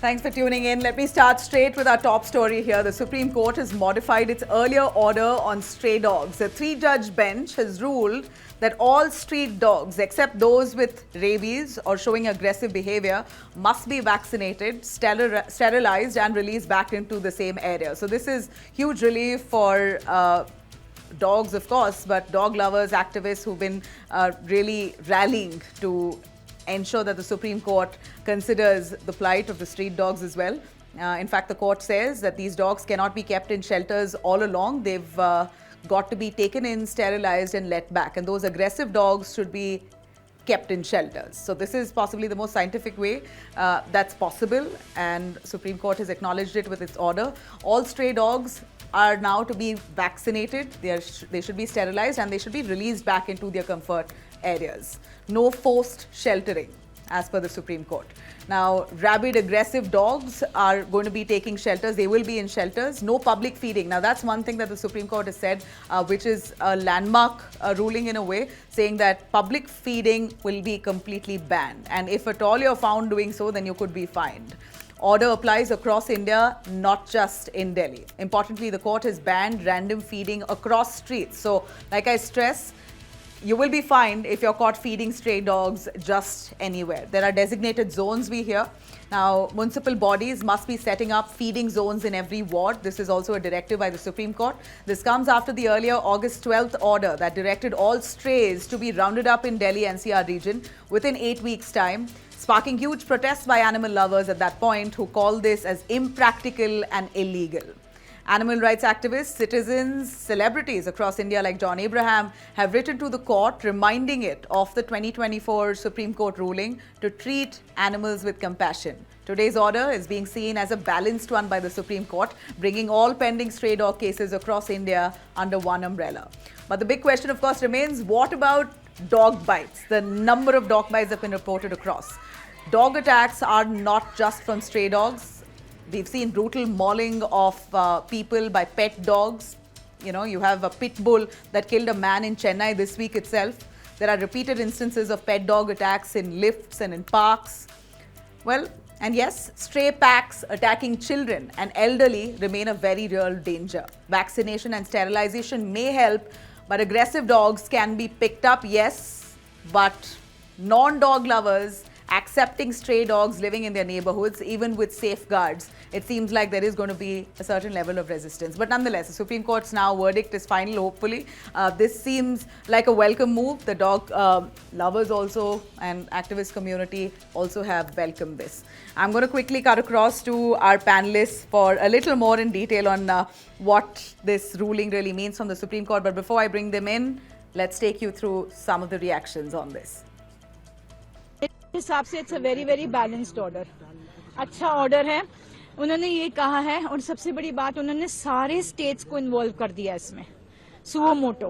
Thanks for tuning in. Let me start straight with our top story here. The Supreme Court has modified its earlier order on stray dogs. A three-judge bench has ruled that all street dogs, except those with rabies or showing aggressive behavior, must be vaccinated, sterilized and released back into the same area. So this is huge relief for dogs, of course, but dog lovers, activists who've been really rallying to ensure that the Supreme Court considers the plight of the street dogs as well. In fact, the court says that these dogs cannot be kept in shelters all along. They've got to be taken in, sterilized and let back. And those aggressive dogs should be kept in shelters. So this is possibly the most scientific way that's possible. And Supreme Court has acknowledged it with its order. All stray dogs are now to be vaccinated. They should be sterilized and they should be released back into their comfort areas. No forced sheltering, as per the Supreme Court. Now, rabid aggressive dogs are going to be taking shelters. They will be in shelters. No public feeding. Now, that's one thing that the Supreme Court has said, which is a landmark ruling in a way, saying that public feeding will be completely banned. And if at all you're found doing so, then you could be fined. Order applies across India, not just in Delhi. Importantly, the court has banned random feeding across streets. So, like I stress, you will be fined if you're caught feeding stray dogs just anywhere. There are designated zones we hear. Now, municipal bodies must be setting up feeding zones in every ward. This is also a directive by the Supreme Court. This comes after the earlier August 12th order that directed all strays to be rounded up in Delhi NCR region within 8 weeks' time, sparking huge protests by animal lovers at that point who call this as impractical and illegal. Animal rights activists, citizens, celebrities across India like John Abraham have written to the court reminding it of the 2024 Supreme Court ruling to treat animals with compassion. Today's order is being seen as a balanced one by the Supreme Court, bringing all pending stray dog cases across India under one umbrella. But the big question, of course, remains, what about dog bites? The number of dog bites have been reported across. Dog attacks are not just from stray dogs. We've seen brutal mauling of people by pet dogs. You know, you have a Pitbull that killed a man in Chennai this week itself. There are repeated instances of pet dog attacks in lifts and in parks. Well, and yes, stray packs attacking children and elderly remain a very real danger. Vaccination and sterilization may help, but aggressive dogs can be picked up, yes, but non-dog lovers accepting stray dogs living in their neighborhoods, even with safeguards, it seems like there is going to be a certain level of resistance. But nonetheless, the Supreme Court's now verdict is final, hopefully. This seems like a welcome move. The dog lovers also and activist community also have welcomed this. I'm going to quickly cut across to our panelists for a little more in detail on what this ruling really means from the Supreme Court. But before I bring them in, let's take you through some of the reactions on this. हिसाब से it's a very very balanced order, अच्छा order है. उन्होंने ये कहा है और सबसे बड़ी बात उन्होंने सारे स्टेट्स को इन्वॉल्व कर दिया इसमें सुओ मोटो,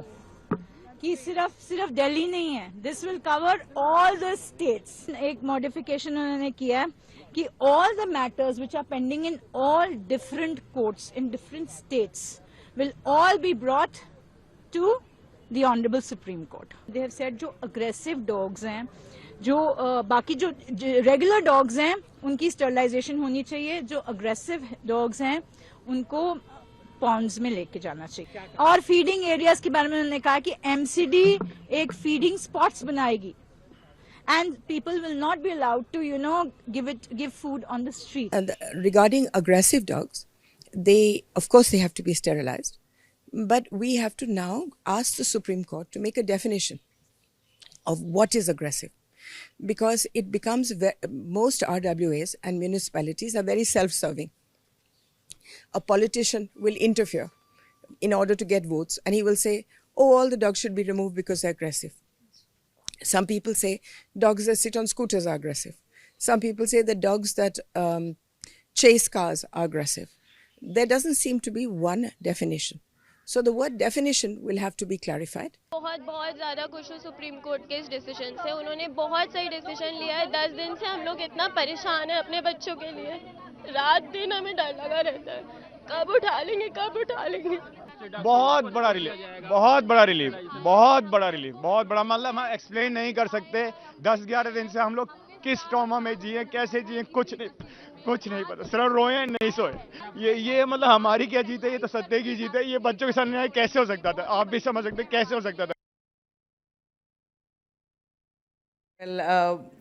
कि सिर्फ दिल्ली नहीं है, this will cover all the states. एक मॉडिफिकेशन उन्होंने किया है कि all the matters which are pending in all different courts in different states will all be brought to the honourable supreme court. They have said जो aggressive dogs हैं, जो बाकी जो रेगुलर डॉग्स हैं उनकी स्टरलाइजेशन होनी चाहिए, जो अग्रेसिव डॉग्स हैं उनको पॉन्ड्स में लेके जाना चाहिए. और फीडिंग एरियाज के बारे में उन्होंने कहा कि एमसीडी एक फीडिंग स्पॉट्स बनाएगी and people will not be allowed to give food on the street. And regarding aggressive dogs, of course they have to be sterilized, but we have to now ask the Supreme Court to make a definition of what is aggressive. Because it becomes, most RWAs and municipalities are very self-serving. A politician will interfere in order to get votes and he will say, oh, all the dogs should be removed because they're aggressive. Some people say dogs that sit on scooters are aggressive. Some people say the dogs that chase cars are aggressive. There doesn't seem to be one definition. So the word definition will have to be clarified. बहुत ज़्यादा खुश हूँ supreme court के इस decision से. उन्होंने बहुत सही डिसीजन लिया है. 10 दिन से हम लोग इतना परेशान हैं अपने बच्चों के लिए. रात दिन हमें डर लगा रहता है, कब उठा लेंगे, कब उठा लेंगे. बहुत बड़ा रिलीफ, बहुत बड़ा रिलीफ, बहुत बड़ा रिलीफ, बहुत बड़ा. मतलब हम एक्सप्लेन नहीं कर सकते. 10-11 दिन से हम लोग किस ट्रॉमा में जिए, कैसे जिए, कुछ नहीं पता। सिर्फ रोए नहीं सोए। ये मतलब हमारी क्या जीत है, ये तो सत्य की जीत है। ये बच्चों के साथ न्याय कैसे हो सकता था? आप भी समझ सकते हैं कैसे हो सकता था। Well,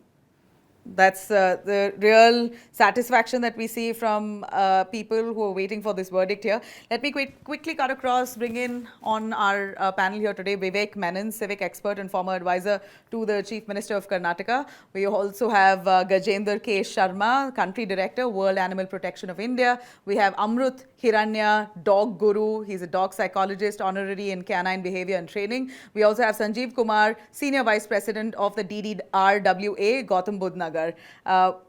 that's the real satisfaction that we see from people who are waiting for this verdict here. Let me quickly cut across, bring in on our panel here today Vivek Menon, civic expert and former advisor to the Chief Minister of Karnataka. We also have Gajendra K. Sharma, country director, World Animal Protection of India. We have Amrut Hiranya, dog guru. He's a dog psychologist, honorary in canine behavior and training. We also have Sanjeev Kumar, senior vice president of the DDRWA, Gautam Budh Nagar.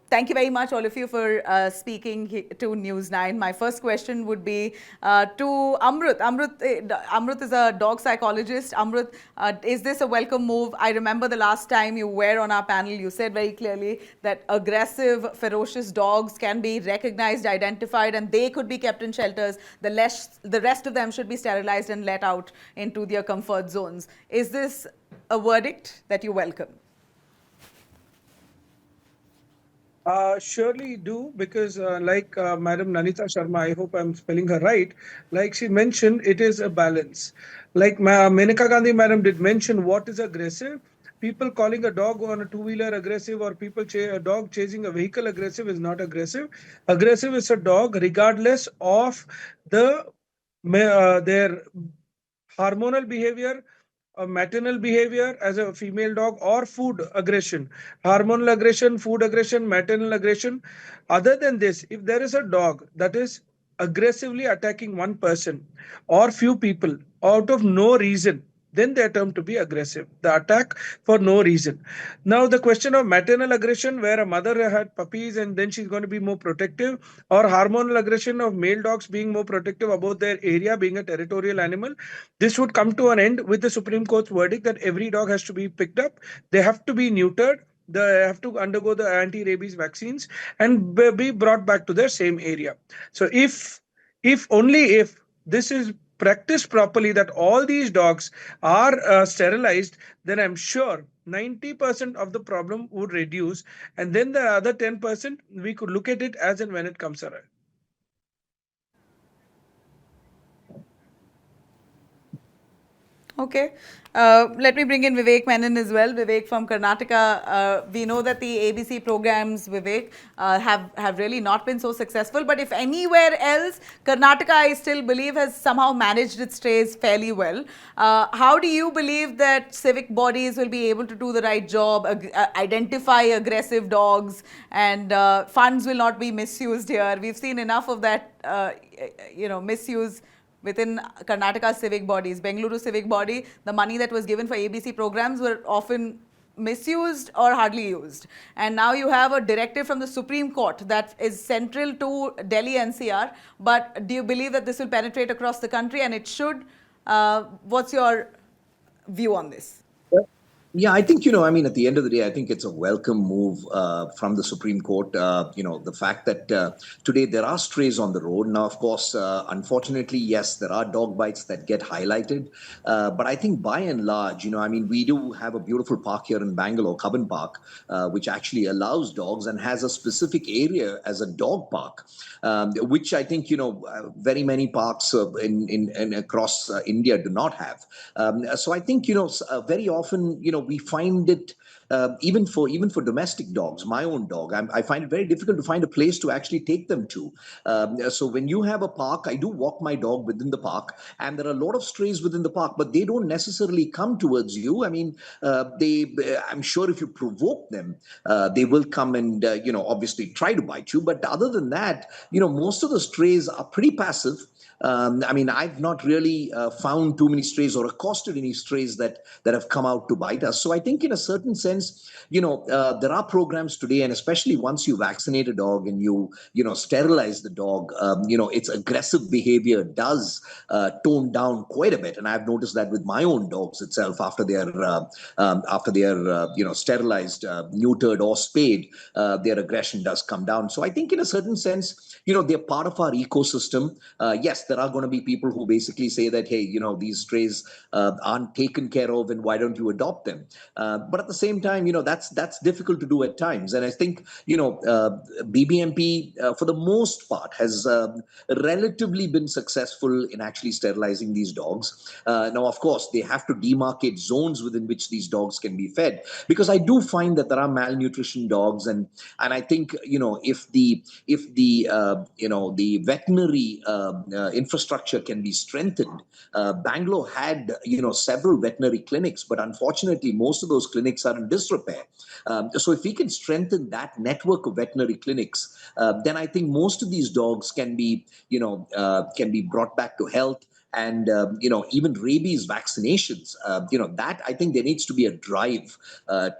Thank you very much, all of you, for speaking to News 9. My first question would be to Amrut. Amrut is a dog psychologist. Amrut, is this a welcome move? I remember the last time you were on our panel, you said very clearly that aggressive, ferocious dogs can be recognized, identified, and they could be kept in shelters. The rest of them should be sterilized and let out into their comfort zones. Is this a verdict that you welcome? Surely do, because like Madam Nanita Sharma, I hope I'm spelling her right, like she mentioned, it is a balance. Like Menaka Gandhi Madam did mention what is aggressive. People calling a dog on a two-wheeler aggressive, or people a dog chasing a vehicle aggressive, is not aggressive. Aggressive is a dog regardless of their hormonal behavior, maternal behavior as a female dog, or food aggression, hormonal aggression, food aggression, maternal aggression. Other than this, if there is a dog that is aggressively attacking one person or few people out of no reason, then they are termed to be aggressive. The attack for no reason. Now, the question of maternal aggression, where a mother had puppies and then she's going to be more protective, or hormonal aggression of male dogs being more protective about their area, being a territorial animal, this would come to an end with the Supreme Court's verdict that every dog has to be picked up, they have to be neutered, they have to undergo the anti-rabies vaccines, and be brought back to their same area. So if only if this is practiced properly, that all these dogs are sterilized, then I'm sure 90% of the problem would reduce, and then the other 10% we could look at it as and when it comes around. Okay. Let me bring in Vivek Menon as well. Vivek from Karnataka. We know that the ABC programs, Vivek, have really not been so successful. But if anywhere else, Karnataka, I still believe, has somehow managed its strays fairly well. How do you believe that civic bodies will be able to do the right job, identify aggressive dogs, and funds will not be misused here? We've seen enough of that, misuse within Karnataka civic bodies. Bengaluru civic body, the money that was given for ABC programs were often misused or hardly used. And now you have a directive from the Supreme Court that is central to Delhi NCR. But do you believe that this will penetrate across the country? And it should. What's your view on this? Yeah, I think, I mean, at the end of the day, I think it's a welcome move from the Supreme Court. The fact that today there are strays on the road. Now, of course, unfortunately, yes, there are dog bites that get highlighted. But I think by and large, I mean, we do have a beautiful park here in Bangalore, Cubbon Park, which actually allows dogs and has a specific area as a dog park, which I think, very many parks in across India do not have. So I think, very often, we find it even for domestic dogs. My own dog, I find it very difficult to find a place to actually take them to. So when you have a park, I do walk my dog within the park, and there are a lot of strays within the park, but they don't necessarily come towards you. I mean, I'm sure if you provoke them, they will come and obviously try to bite you. But other than that, most of the strays are pretty passive. I mean, I've not really found too many strays or accosted any strays that have come out to bite us. So I think in a certain sense, there are programs today, and especially once you vaccinate a dog and you sterilize the dog, its aggressive behavior does tone down quite a bit. And I've noticed that with my own dogs itself after they are sterilized, neutered or spayed, their aggression does come down. So I think in a certain sense, they're part of our ecosystem. Yes, there are going to be people who basically say that, hey, these strays aren't taken care of, and why don't you adopt them? But at the same time, that's difficult to do at times. And I think, BBMP, for the most part, has relatively been successful in actually sterilizing these dogs. Now, of course, they have to demarcate zones within which these dogs can be fed, because I do find that there are malnutrition dogs, and I think, if the veterinary infrastructure can be strengthened. Bangalore had several veterinary clinics, but unfortunately most of those clinics are in disrepair. So if we can strengthen that network of veterinary clinics, then I think most of these dogs can be brought back to health. And even rabies vaccinations, that I think there needs to be a drive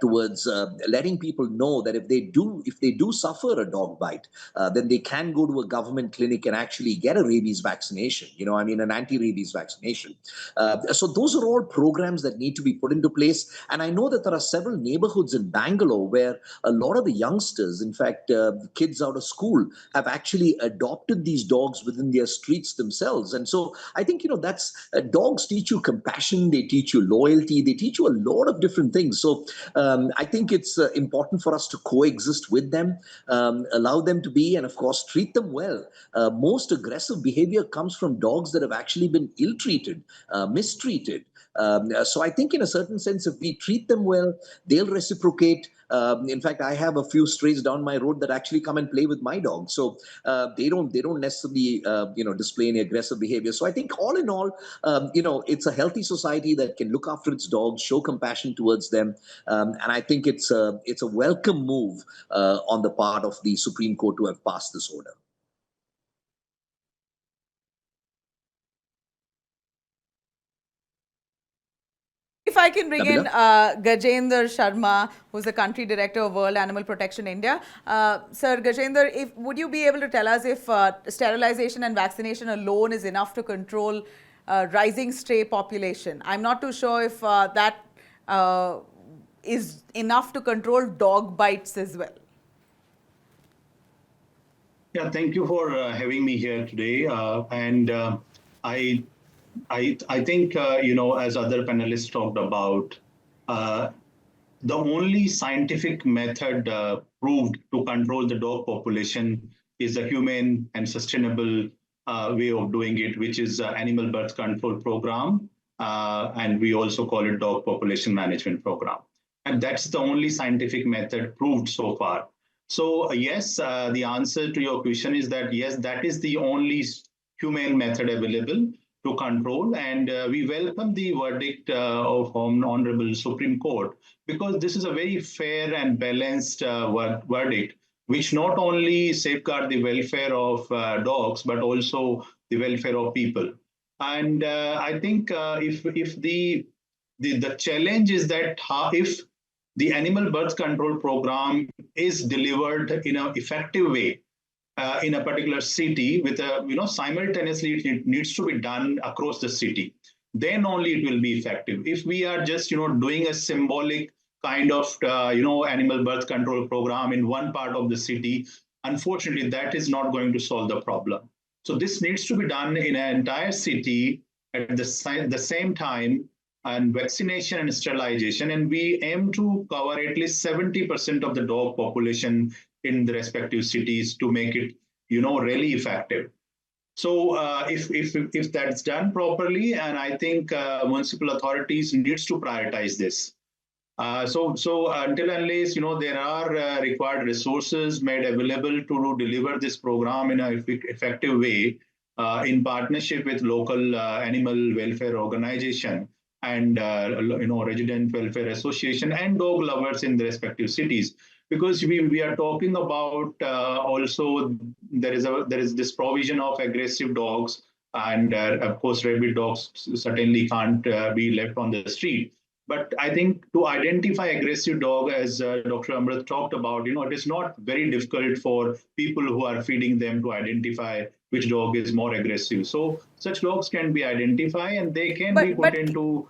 towards letting people know that if they do suffer a dog bite, then they can go to a government clinic and actually get a rabies vaccination. An anti-rabies vaccination. So those are all programs that need to be put into place. And I know that there are several neighborhoods in Bangalore where a lot of the youngsters, in fact, kids out of school, have actually adopted these dogs within their streets themselves. And so I think that's dogs teach you compassion, they teach you loyalty, they teach you a lot of different things. So I think it's important for us to coexist with them, allow them to be, and of course treat them well. Most aggressive behavior comes from dogs that have actually been ill-treated, mistreated. So I think in a certain sense, if we treat them well, they'll reciprocate. In fact, I have a few strays down my road that actually come and play with my dog. So they don't necessarily display any aggressive behavior. So I think all in all, it's a healthy society that can look after its dogs, show compassion towards them, and I think it's a welcome move on the part of the Supreme Court to have passed this order. If I can bring in Nabila? Gajendra Sharma, who's the country director of World Animal Protection India. Sir Gajendra, would you be able to tell us if sterilization and vaccination alone is enough to control rising stray population? I'm not too sure if that is enough to control dog bites as well. Yeah, thank you for having me here today. I think, as other panelists talked about, the only scientific method proved to control the dog population is a humane and sustainable way of doing it, which is animal birth control program. And we also call it dog population management program. And that's the only scientific method proved so far. So yes, the answer to your question is that yes, that is the only humane method available to control, and we welcome the verdict of Honorable Supreme Court, because this is a very fair and balanced verdict, which not only safeguard the welfare of dogs, but also the welfare of people. And I think if the challenge is that if the animal birth control program is delivered in an effective way, in a particular city with simultaneously it needs to be done across the city, then only it will be effective. If we are just doing a symbolic kind of animal birth control program in one part of the city, unfortunately that is not going to solve the problem. So this needs to be done in an entire city at the same time, and vaccination and sterilization, and we aim to cover at least 70% of the dog population in the respective cities to make it, really effective. So if that's done properly, and I think municipal authorities needs to prioritize this. So until unless there are required resources made available to deliver this program in an effective way, in partnership with local animal welfare organization and resident welfare association and dog lovers in the respective cities, because we are talking about also there is this provision of aggressive dogs, and of course rabid dogs certainly can't be left on the street. But I think to identify aggressive dog, as Dr. Amrit talked about, it is not very difficult for people who are feeding them to identify which dog is more aggressive. So such dogs can be identified and they can be put into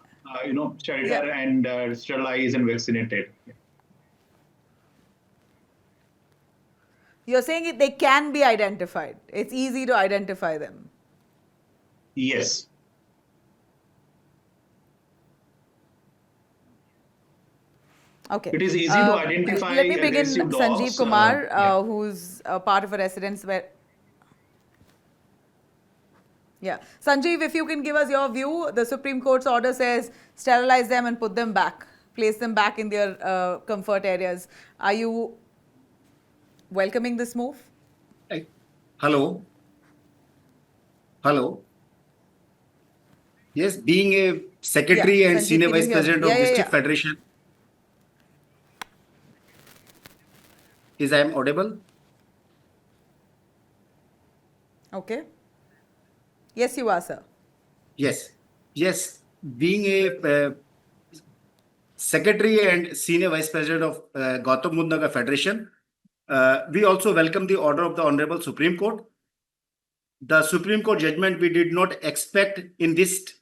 shelter and sterilized and vaccinated. You're saying they can be identified. It's easy to identify them. Yes. Okay. It is easy to identify Let me bring in aggressive Sanjeev dogs. Kumar, Yeah. who's a part of a residence where. Yeah. Sanjeev, if you can give us your view, the Supreme Court's order says sterilize them and put them back, place them back in their comfort areas. Are you welcoming this move? Hello. Hello. Yes, being a secretary Yeah, and Sanjeev, senior can you vice hear me? president Yeah, of yeah, District yeah. Federation, is I am audible? Okay. Yes, you are, sir. Yes. Yes. Being a secretary and senior vice president of Gautam Buddha Nagar Federation, we also welcome the order of the Honorable Supreme Court. The Supreme Court judgment we did not expect in this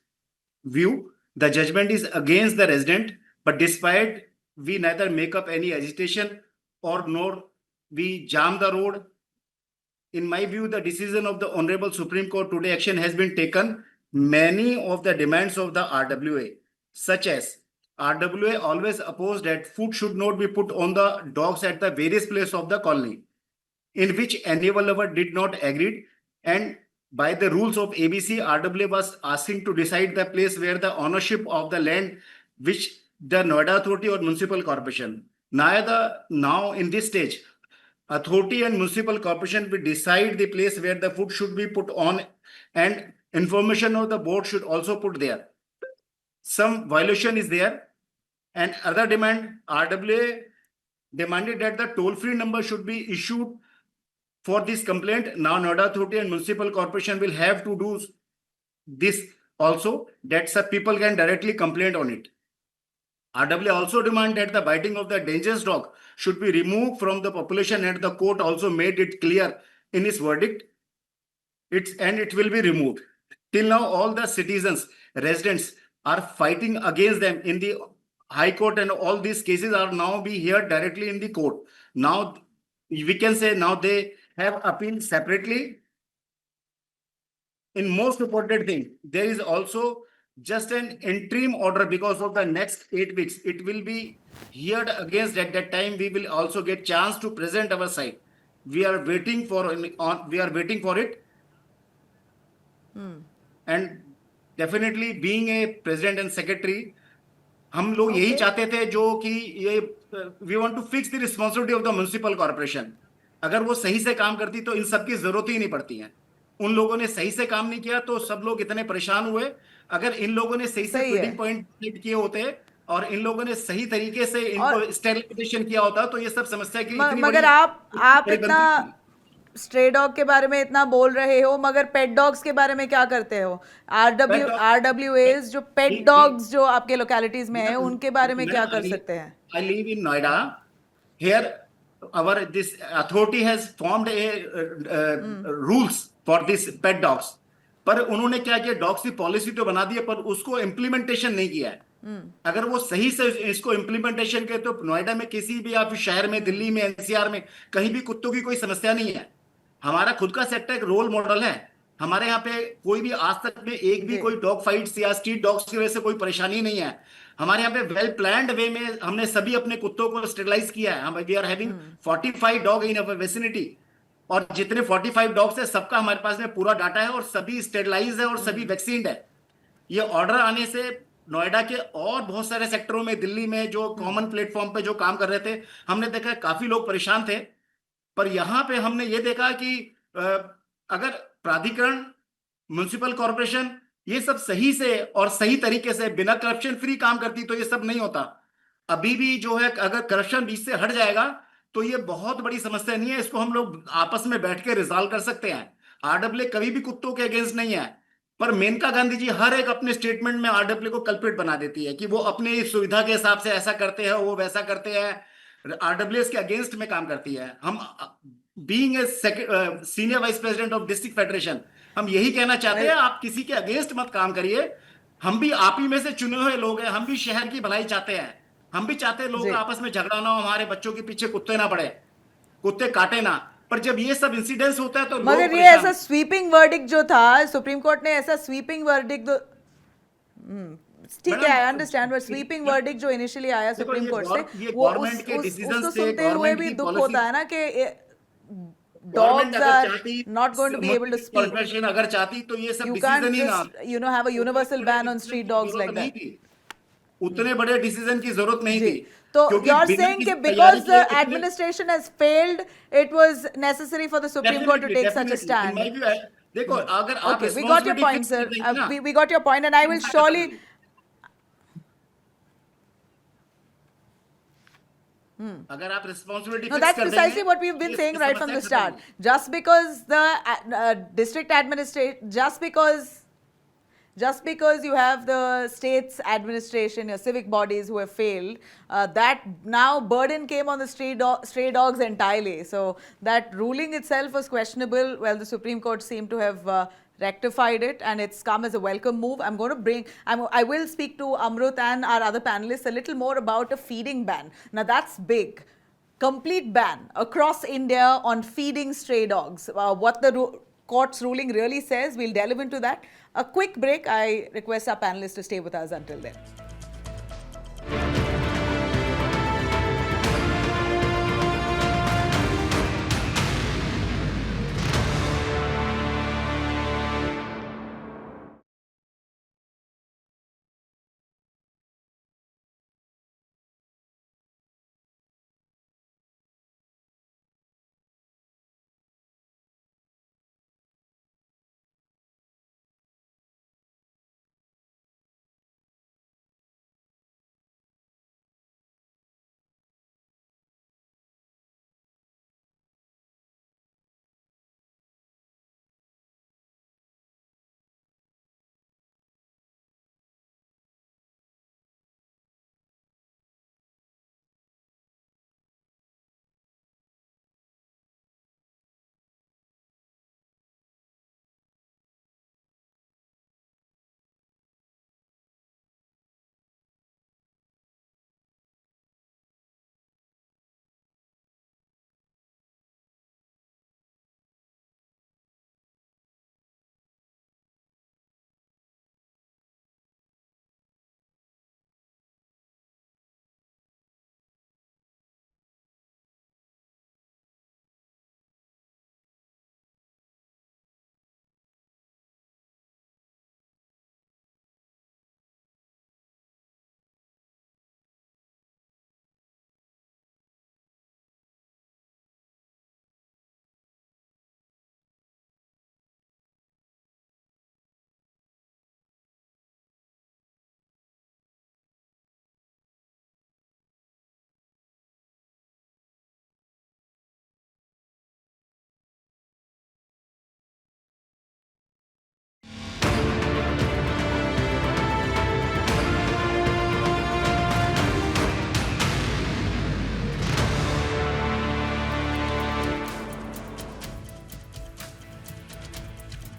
view. The judgment is against the resident, but despite we neither make up any agitation or nor we jam the road. In my view, the decision of the Honorable Supreme Court today action has been taken. Many of the demands of the RWA, such as RWA always opposed that food should not be put on the dogs at the various places of the colony, in which animal lover did not agree, and by the rules of ABC, RWA was asking to decide the place where the ownership of the land, which the Noida Authority or Municipal Corporation. Now in this stage, Authority and Municipal Corporation will decide the place where the food should be put on, and information of the board should also put there. Some violation is there, and other demand, RWA demanded that the toll-free number should be issued for this complaint. Now Noida Authority and Municipal Corporation will have to do this also, that some people can directly complain on it. RWA also demand that the biting of the dangerous dog should be removed from the population, and the court also made it clear in its verdict. It will be removed. Till now, all the citizens, residents are fighting against them in the High Court, and all these cases are now be heard directly in the court. Now we can say now they have appealed separately. In most important thing, there is also just an interim order because of the next 8 weeks. It will be heard against. At that time, we will also get chance to present our side. We are waiting for it. And definitely being a president and secretary, हम लोग यही चाहते थे जो कि ये we want to fix the responsibility of the municipal corporation. अगर वो सही से काम करती तो इन सब की जरूरत ही नहीं पड़ती है. उन लोगों ने सही से काम नहीं किया तो सब लोग इतने परेशान हुए. अगर इन लोगों ने सही से फीडिंग पॉइंट सेट किए होते और इन लोगों ने सही तरीके से इनको स्टेरिलाइजेशन किया होता तो ये सब समस्या की इतनी मगर आप इतना स्ट्रे डॉग के बारे में इतना बोल रहे हो, मगर पेट डॉग्स के बारे में क्या करते हो? RWAs जो पेट डॉग्स जो आपके लोकेलिटीज में है उनके बारे में क्या कर सकते हैं? I live in Noida. Here this authority has formed a rules for this pet dogs. पर उन्होंने क्या किया, डॉग्स की पॉलिसी तो बना दी है पर उसको इम्प्लीमेंटेशन नहीं किया है. अगर वो सही से इसको इम्प्लीमेंटेशन करे तो नोएडा में किसी भी आप शहर में, दिल्ली में, एनसीआर में कहीं भी कुत्तों की कोई समस्या नहीं है. हमारा खुद का सेक्टर एक रोल मॉडल है. हमारे यहाँ पे कोई भी आज तक में एक भी कोई डॉग फाइट्स या स्ट्रीट डॉग्स की वजह से कोई परेशानी नहीं है. हमारे यहाँ पे वेल प्लान्ड वे में हमने सभी अपने कुत्तों को स्टेरिलाइज किया है. We are having 45 dog in our vicinity, और जितने 45 डॉग्स है सबका हमारे पास में पूरा डाटा है और सभी स्टेरिलाइज है और सभी वैक्सीन है. ये ऑर्डर आने से नोएडा के और बहुत सारे सेक्टरों में, दिल्ली में जो कॉमन प्लेटफॉर्म पे जो काम कर रहे थे, हमने देखा काफी लोग परेशान थे. पर यहां पे हमने ये देखा कि अगर प्राधिकरण, म्युनिसिपल कॉर्पोरेशन ये सब सही से और सही तरीके से बिना करप्शन फ्री काम करती तो ये सब नहीं होता. अभी भी जो है अगर करप्शन बीच से हट जाएगा तो ये बहुत बड़ी समस्या नहीं है. इसको हम लोग आपस में बैठ के रिजॉल्व कर सकते हैं. RWA कभी भी कुत्तों के अगेंस्ट नहीं है, पर मेनका गांधी जी हर एक अपने स्टेटमेंट में RWA को कल्प्रिट बना देती है कि वो अपनी सुविधा के हिसाब से ऐसा करते हैं, वो वैसा करते हैं. RWA के अगेंस्ट में काम करती है. हम being a senior vice president of district federation, हम यही कहना चाहते हैं आप किसी के अगेंस्ट मत काम करिए. हम भी आप ही में से चुने हुए लोग हैं. हम भी शहर की भलाई चाहते हैं. हम भी चाहते हैं लोग आपस में झगड़ा ना हो, हमारे बच्चों के पीछे कुत्ते ना पड़े, कुत्ते काटे ना. पर जब ये सब इंसिडेंट्स होता है तो लोग मगर ये परेशान ऐसा स्वीपिंग वर्डिक्ट जो था, सुप्रीम कोर्ट ने ऐसा स्वीपिंग वर्डिक्ट ठीक है, I understand, but sweeping verdict जो इनिशियली आया देखो, सुप्रीम कोर्ट से, ये वो गवर्नमेंट के डिसीजन उसको से, सुनते हुए गवर्नमेंट भी की दुख पॉलिसी, होता है ना कि गवर्नमेंट dogs अगर are चाहती, not going to be able to speak. Corporation अगर चाहती तो ये सब You डिसीजन can't ही ना just, you know, have a universal ban on street dogs like that. उतने बड़े डिसीजन की जरूरत नहीं जी, थी, तो क्योंकि you're बिना saying किसी that तैयारी because के the इतने- administration has failed, it was necessary for the Supreme Court to take such a Definitely, in my stand. view, देखो अगर आप Okay, we got your responsibility point, fix sir. कर देंगे ना, We got your point, and I will surely. अगर आप responsibility No, that's precisely what we've been saying right from the start. Just because the district administration, just because you have the state's administration, your civic bodies who have failed, that now burden came on the stray dogs entirely. So that ruling itself was questionable. Well, the Supreme Court seemed to have rectified it, and it's come as a welcome move. I will speak to Amrut and our other panelists a little more about a feeding ban. Now that's big. Complete ban across India on feeding stray dogs. What the court's ruling really says, we'll delve into that. A quick break. I request our panelists to stay with us until then.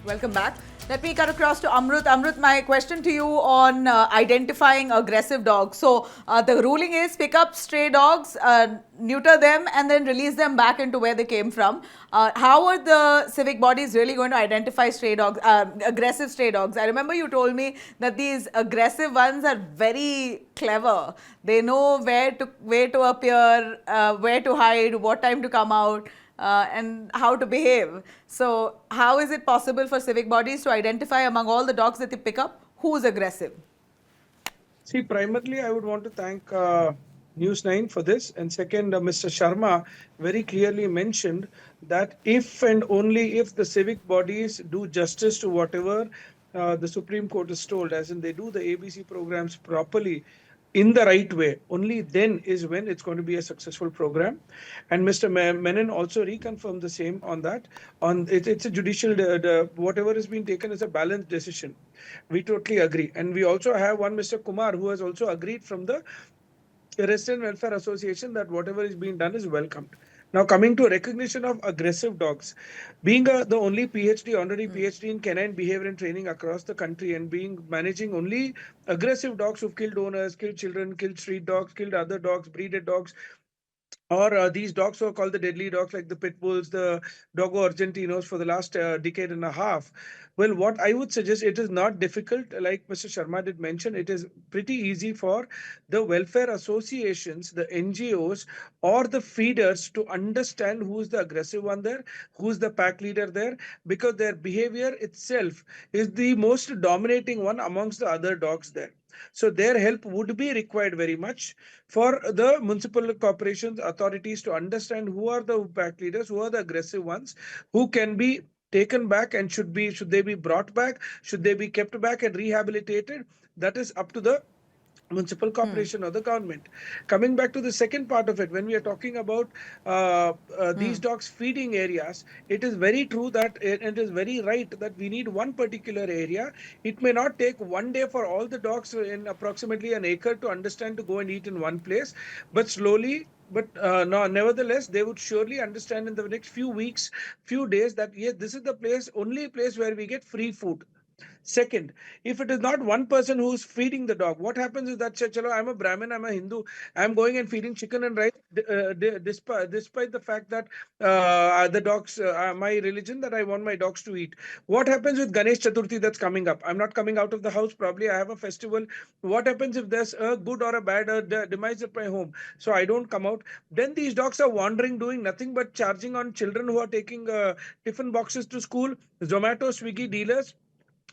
Welcome back. Let me cut across to Amrut. Amrut, my question to you on identifying aggressive dogs. So the ruling is pick up stray dogs, neuter them, and then release them back into where they came from. How are the civic bodies really going to identify stray dogs, aggressive stray dogs? I remember you told me that these aggressive ones are very clever. They know where to appear, where to hide, what time to come out. And how to behave. So how is it possible for civic bodies to identify among all the dogs that they pick up who's aggressive? See, primarily, I would want to thank News 9 for this. And second, Mr. Sharma very clearly mentioned that if and only if the civic bodies do justice to whatever the Supreme Court is told, as in they do the ABC programs properly, in the right way, only then is when it's going to be a successful program. And Mr. Menon also reconfirmed the same on that. It's a judicial, whatever has been taken is a balanced decision. We totally agree. And we also have one Mr. Kumar who has also agreed from the Resident Welfare Association that whatever is being done is welcomed. Now, coming to recognition of aggressive dogs, being the only honorary PhD in canine behavior and training across the country, and managing only aggressive dogs who've killed owners, killed children, killed street dogs, killed other dogs, breeded dogs, or these dogs who are called the deadly dogs, like the Pitbulls, the Dogo Argentinos, for the last decade and a half. Well, what I would suggest, it is not difficult. Like Mr. Sharma did mention, it is pretty easy for the welfare associations, the NGOs, or the feeders to understand who's the aggressive one there, who's the pack leader there, because their behavior itself is the most dominating one amongst the other dogs there. So their help would be required very much for the municipal corporations authorities to understand who are the pack leaders, who are the aggressive ones, who can be taken back, and should they be brought back, should they be kept back and rehabilitated. That is up to the municipal corporation or the government. Coming back to the second part of it, when we are talking about these dogs feeding areas, it is very true that it is very right that we need one particular area. It may not take one day for all the dogs in approximately an acre to understand to go and eat in one place, but slowly, but no, nevertheless, they would surely understand in the next few weeks, few days, that yes, this is the place, only place where we get free food. Second, if it is not one person who's feeding the dog, what happens is that, chalo, I'm a Brahmin, I'm a Hindu, I'm going and feeding chicken and rice, despite the fact that the dogs, my religion, that I want my dogs to eat. What happens with Ganesh Chaturthi that's coming up? I'm not coming out of the house, probably I have a festival. What happens if there's a good or a bad demise at my home? So I don't come out. Then these dogs are wandering, doing nothing but charging on children who are taking tiffin boxes to school, Zomato, Swiggy dealers,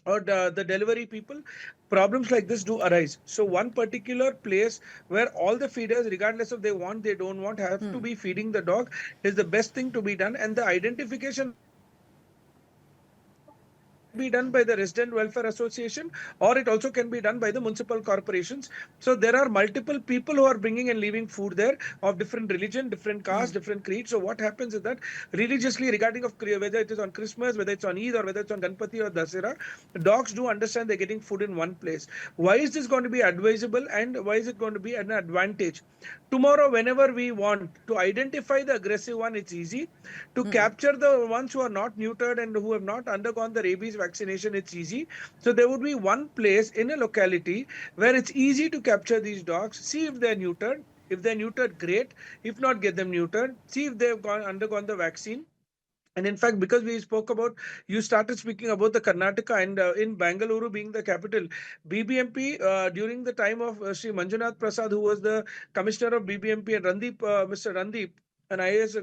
or the delivery people. Problems like this do arise. So one particular place where all the feeders, regardless of they want, they don't want, have to be feeding the dog is the best thing to be done. And the identification be done by the resident welfare association, or it also can be done by the municipal corporations. So there are multiple people who are bringing and leaving food there of different religion, different caste, different creed. So what happens is that religiously, regarding of whether it is on Christmas, whether it's on Eid, or whether it's on Ganpati or Dasera, dogs do understand they're getting food in one place. Why is this going to be advisable, and why is it going to be an advantage? Tomorrow, whenever we want to identify the aggressive one, it's easy. To capture the ones who are not neutered and who have not undergone the rabies vaccination, it's easy. So there would be one place in a locality where it's easy to capture these dogs, see if they're neutered. If they're neutered, great. If not, get them neutered. See if they've undergone the vaccine. And in fact, because we spoke about, you started speaking about the Karnataka, and in Bangalore being the capital, BBMP, during the time of Sri Manjunath Prasad, who was the commissioner of BBMP, and Mr. Randeep, an IAS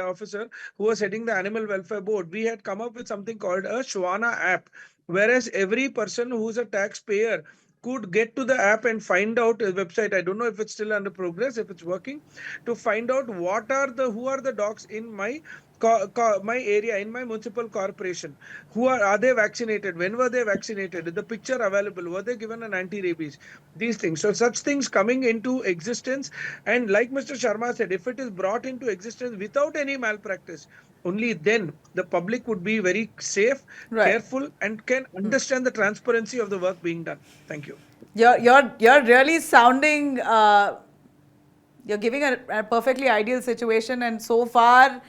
officer who was heading the Animal Welfare Board, we had come up with something called a Shwana app, whereas every person who's a taxpayer could get to the app and find out a website. I don't know if it's still under progress, if it's working, to find out who are the dogs in my area, in my municipal corporation, who are they vaccinated, when were they vaccinated, the picture available, were they given an anti-rabies, these things. So such things coming into existence, and like Mr. Sharma said, if it is brought into existence without any malpractice, only then the public would be very safe, Right. careful, and can understand the transparency of the work being done. Thank you. You're really sounding. You're giving a perfectly ideal situation, and so far,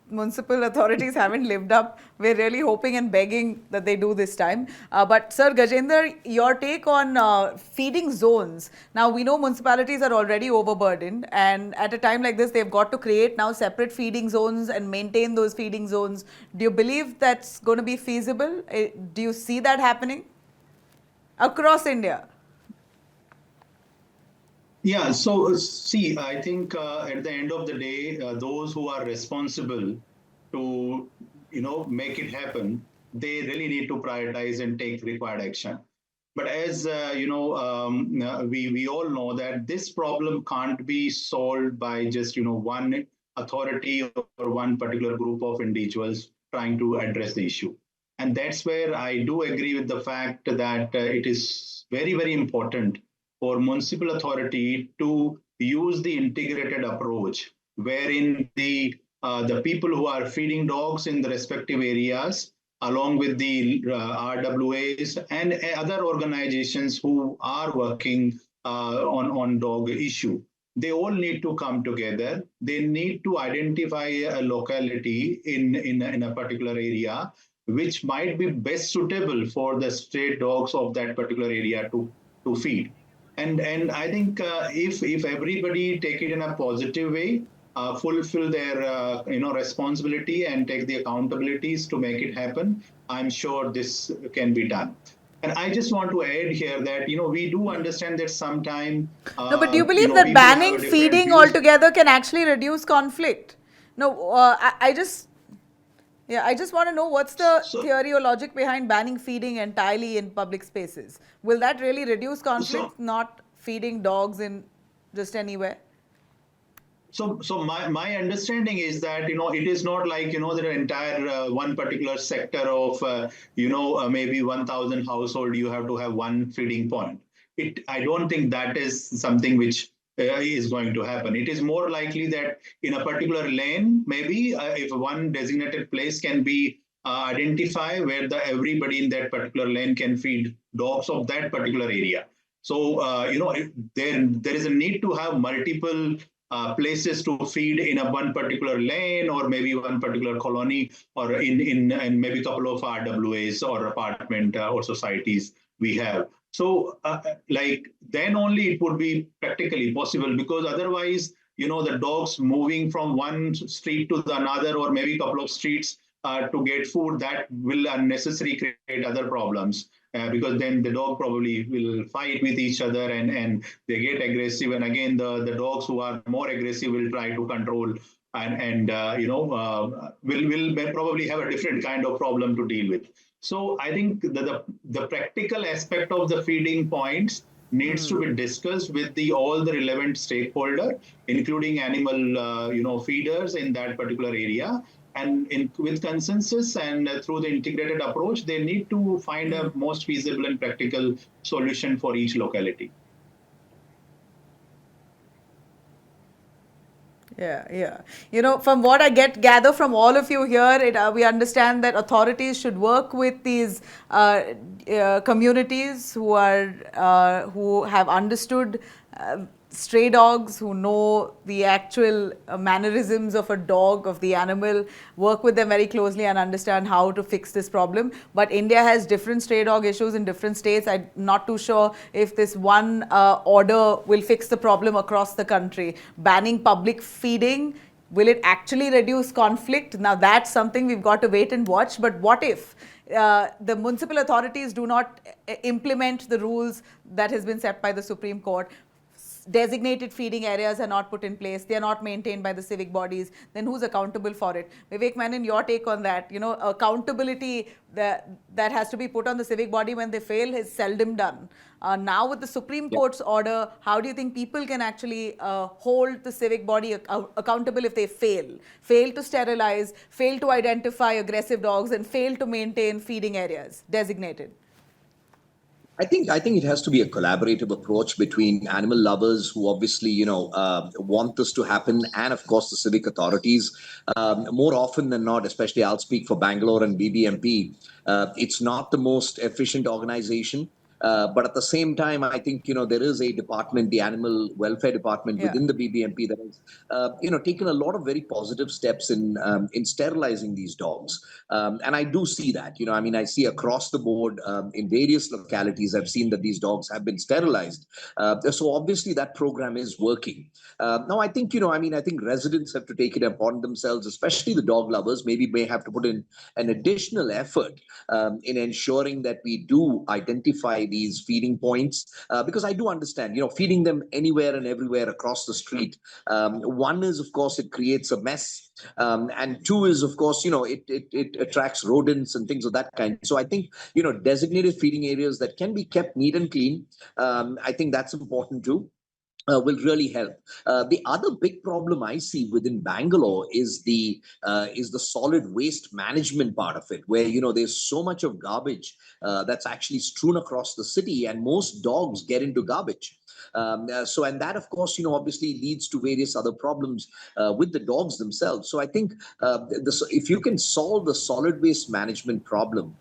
municipal authorities haven't lived up. We're really hoping and begging that they do this time. But Sir Gajendra, your take on feeding zones. Now, we know municipalities are already overburdened, and at a time like this, they've got to create now separate feeding zones and maintain those feeding zones. Do you believe that's going to be feasible? Do you see that happening across India? Yeah, so see, I think at the end of the day, those who are responsible to, make it happen, they really need to prioritize and take required action. But as we all know that this problem can't be solved by just one authority or one particular group of individuals trying to address the issue. And that's where I do agree with the fact that it is very, very important for municipal authority to use the integrated approach, wherein the people who are feeding dogs in the respective areas, along with the RWAs and other organizations who are working on dog issue, they all need to come together. They need to identify a locality in a particular area which might be best suitable for the stray dogs of that particular area to feed. And I think if everybody take it in a positive way, fulfill their responsibility and take the accountabilities to make it happen, I'm sure this can be done. And I just want to add here that we do understand that sometime No, but do you believe that people have banning a different feeding views. altogether can actually reduce conflict? No, I just want to know what's the So, theory or logic behind banning feeding entirely in public spaces. Will that really reduce conflict, so not feeding dogs in just anywhere? So my understanding is that it is not like the entire one particular sector of maybe 1,000 household you have to have one feeding point. I don't think that is something which is going to happen. It is more likely that in a particular lane, maybe if one designated place can be identify where everybody in that particular lane can feed dogs of that particular area. So there is a need to have multiple places to feed in a one particular lane or maybe one particular colony or in maybe a couple of RWAs or apartment or societies we have. So like then only it would be practically possible, because otherwise the dogs moving from one street to the another or maybe a couple of streets to get food, that will unnecessarily create other problems. Because then the dog probably will fight with each other and they get aggressive. And again, the dogs who are more aggressive will try to control and will probably have a different kind of problem to deal with. So I think the practical aspect of the feeding points needs to be discussed with all the relevant stakeholder, including animal feeders in that particular area. And with consensus and through the integrated approach, they need to find a most feasible and practical solution for each locality. Yeah. From what I gather from all of you here, we understand that authorities should work with these communities who have understood stray dogs, who know the actual mannerisms of a dog, of the animal, work with them very closely and understand how to fix this problem. But India has different stray dog issues in different states. I'm not too sure if this one order will fix the problem across the country. Banning public feeding, will it actually reduce conflict? Now that's something we've got to wait and watch. But what if the municipal authorities do not implement the rules that has been set by the Supreme Court? Designated feeding areas are not put in place, they are not maintained by the civic bodies, then who's accountable for it? Vivek Menon, your take on that. Accountability that has to be put on the civic body when they fail is seldom done. Now with the Supreme Court's order, how do you think people can actually hold the civic body accountable if they fail to sterilize, fail to identify aggressive dogs, and fail to maintain feeding areas designated? I think it has to be a collaborative approach between animal lovers who obviously want this to happen, and of course the civic authorities. More often than not, especially I'll speak for Bangalore and BBMP, it's not the most efficient organization. But at the same time, I think there is a department, the Animal Welfare Department within the BBMP, that has taken a lot of very positive steps in sterilizing these dogs. And I do see that. I see across the board in various localities, I've seen that these dogs have been sterilized. So obviously that program is working. Now I think I think residents have to take it upon themselves, especially the dog lovers. Maybe may have to put in an additional effort in ensuring that we do identify these feeding points, because I do understand, feeding them anywhere and everywhere across the street. One is, of course, it creates a mess. And two is, of course, it attracts rodents and things of that kind. So I think, designated feeding areas that can be kept neat and clean, I think that's important too. Will really help. The other big problem I see within Bangalore is the solid waste management part of it, where there's so much of garbage that's actually strewn across the city, and most dogs get into garbage. And that, of course, obviously leads to various other problems with the dogs themselves. So I think if you can solve the solid waste management problem,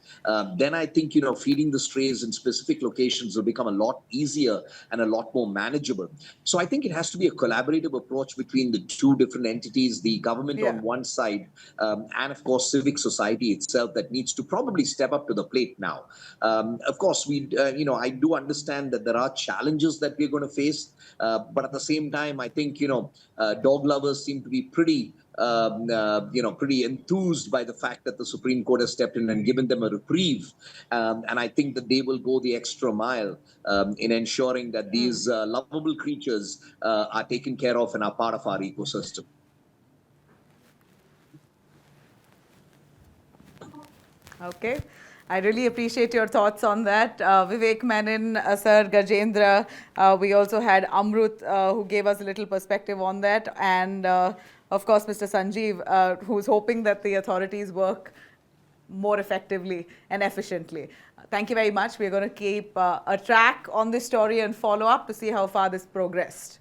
then I think, feeding the strays in specific locations will become a lot easier and a lot more manageable. So I think it has to be a collaborative approach between the two different entities, the government on one side, and of course, civic society itself, that needs to probably step up to the plate now. Of course, I do understand that there are challenges that we're going to face, but at the same time, I think, dog lovers seem to be pretty enthused by the fact that the Supreme Court has stepped in and given them a reprieve. And I think that they will go the extra mile in ensuring that these lovable creatures are taken care of and are part of our ecosystem. Okay. I really appreciate your thoughts on that. Vivek Menon, Sir Gajendra. We also had Amrut, who gave us a little perspective on that. And of course, Mr. Sanjeev, who's hoping that the authorities work more effectively and efficiently. Thank you very much. We're going to keep a track on this story and follow up to see how far this progressed.